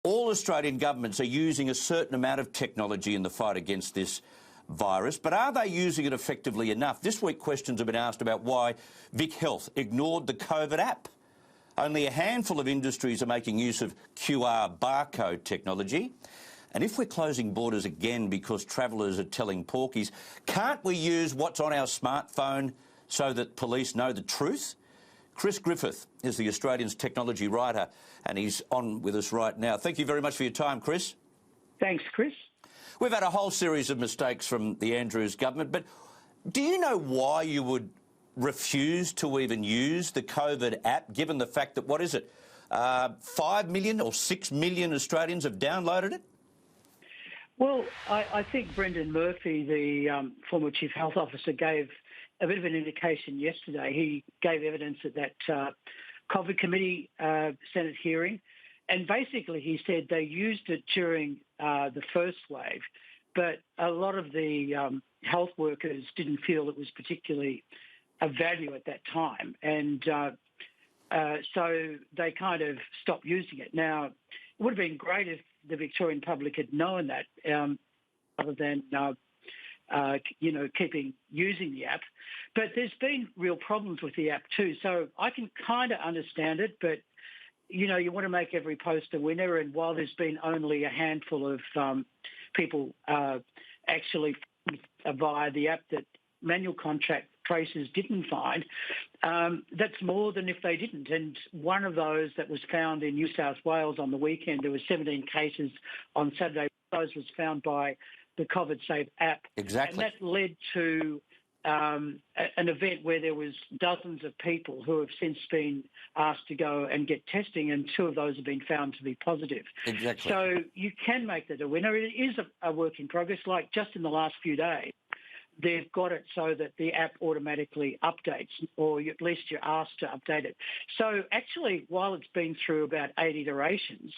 All Australian governments are using a certain amount of technology in the fight against this virus, but are they using it effectively enough? This week questions have been asked about why Vic Health ignored the COVID app. Only a handful of industries are making use of QR barcode technology. And if we're closing borders again because travellers are telling porkies, can't we use what's on our smartphone so that police know the truth? Chris Griffith is the Australian's technology writer, and he's on with us right now. Thank you very much for your time, Chris. Thanks, Chris. We've had a whole series of mistakes from the Andrews government, but do you know why you would refuse to even use the COVID app, given the fact that, 5 million or 6 million Australians have downloaded it? Well, I think Brendan Murphy, the former Chief Health Officer, gave a bit of an indication yesterday. He gave evidence at that COVID committee Senate hearing, and basically he said they used it during the first wave, but a lot of the health workers didn't feel it was particularly of value at that time, and so they kind of stopped using it. Now, it would have been great if the Victorian public had known that, other than keeping using the app. But there's been real problems with the app too. So I can kind of understand it, but you want to make every post a winner. And while there's been only a handful of people actually via the app that manual contact tracers didn't find, that's more than if they didn't. And one of those that was found in New South Wales on the weekend, there were 17 cases on Saturday. Those was found by the COVIDSafe app. Exactly. And that led to an event where there was dozens of people who have since been asked to go and get testing, and 2 of those have been found to be positive. Exactly. So you can make that a winner. It is a work in progress. Like just in the last few days, they've got it so that the app automatically updates, or at least you're asked to update it. So actually, while it's been through about 8 iterations,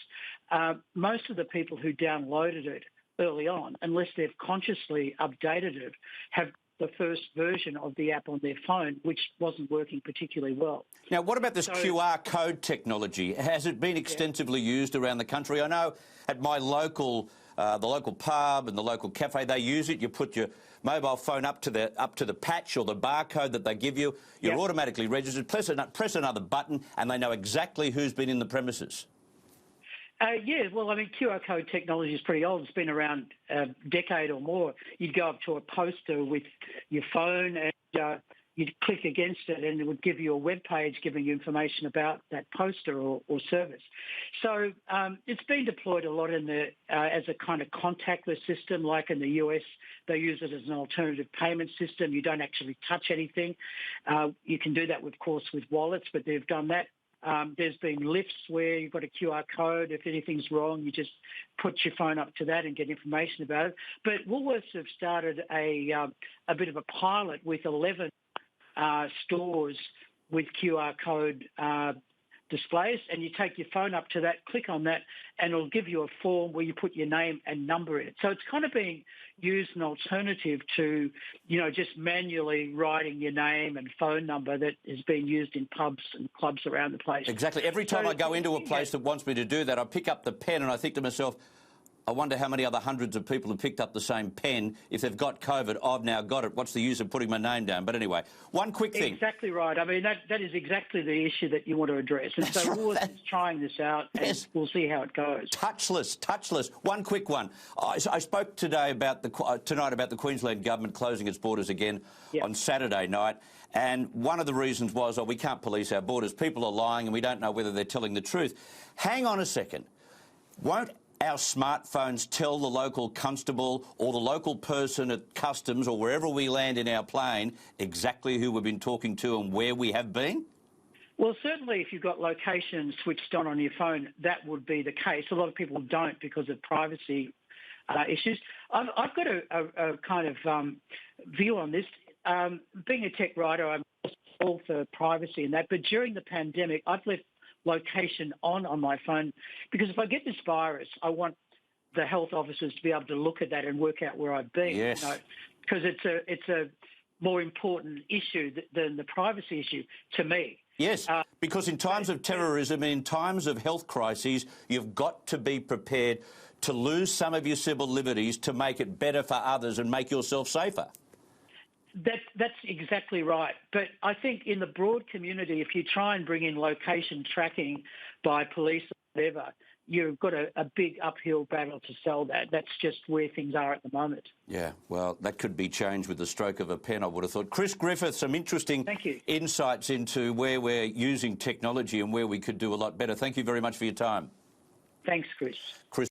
most of the people who downloaded it early on, unless they've consciously updated it, have the first version of the app on their phone, which wasn't working particularly well. Now, what about this QR code technology? Has it been extensively used around the country? I know at my local, the local pub and the local cafe, they use it. You put your mobile phone up to the patch or the barcode that they give you. You're automatically registered. Press another button, and they know exactly who's been in the premises. QR code technology is pretty old. It's been around a decade or more. You'd go up to a poster with your phone and you'd click against it, and it would give you a web page giving you information about that poster or service. So it's been deployed a lot in as a kind of contactless system. Like in the US, they use it as an alternative payment system. You don't actually touch anything. You can do that, of course, with wallets, but they've done that. There's been lifts where you've got a QR code. If anything's wrong, you just put your phone up to that and get information about it. But Woolworths have started a bit of a pilot with 11 stores with QR code displays, and you take your phone up to that, click on that, and it'll give you a form where you put your name and number in it. So it's kind of being used an alternative to, just manually writing your name and phone number that is being used in pubs and clubs around the place. Exactly. Every time I go into a place that wants me to do that, I pick up the pen and I think to myself, I wonder how many other hundreds of people have picked up the same pen. If they've got COVID, I've now got it. What's the use of putting my name down? But anyway, one quick thing. Exactly right. I mean, that is exactly the issue that you want to address. And so Woolworths is trying this out, and we'll see how it goes. Touchless. One quick one. I spoke tonight about the Queensland government closing its borders again on Saturday night. And one of the reasons was, we can't police our borders. People are lying and we don't know whether they're telling the truth. Hang on a second. Won't our smartphones tell the local constable or the local person at customs or wherever we land in our plane exactly who we've been talking to and where we have been? Well, certainly if you've got location switched on your phone, that would be the case. A lot of people don't because of privacy issues. I've got a kind of view on this. Being a tech writer, I'm all for privacy and that, but during the pandemic, I've left location on my phone because if I get this virus, I want the health officers to be able to look at that and work out where I've been. Yes. Because it's a more important issue than the privacy issue to me. Yes, Because in times of terrorism, in times of health crises, you've got to be prepared to lose some of your civil liberties to make it better for others and make yourself safer. That's exactly right. But I think in the broad community, if you try and bring in location tracking by police or whatever, you've got a big uphill battle to sell that. That's just where things are at the moment. Yeah, well, that could be changed with the stroke of a pen, I would have thought. Chris Griffith, some interesting insights into where we're using technology and where we could do a lot better. Thank you very much for your time. Thanks, Chris.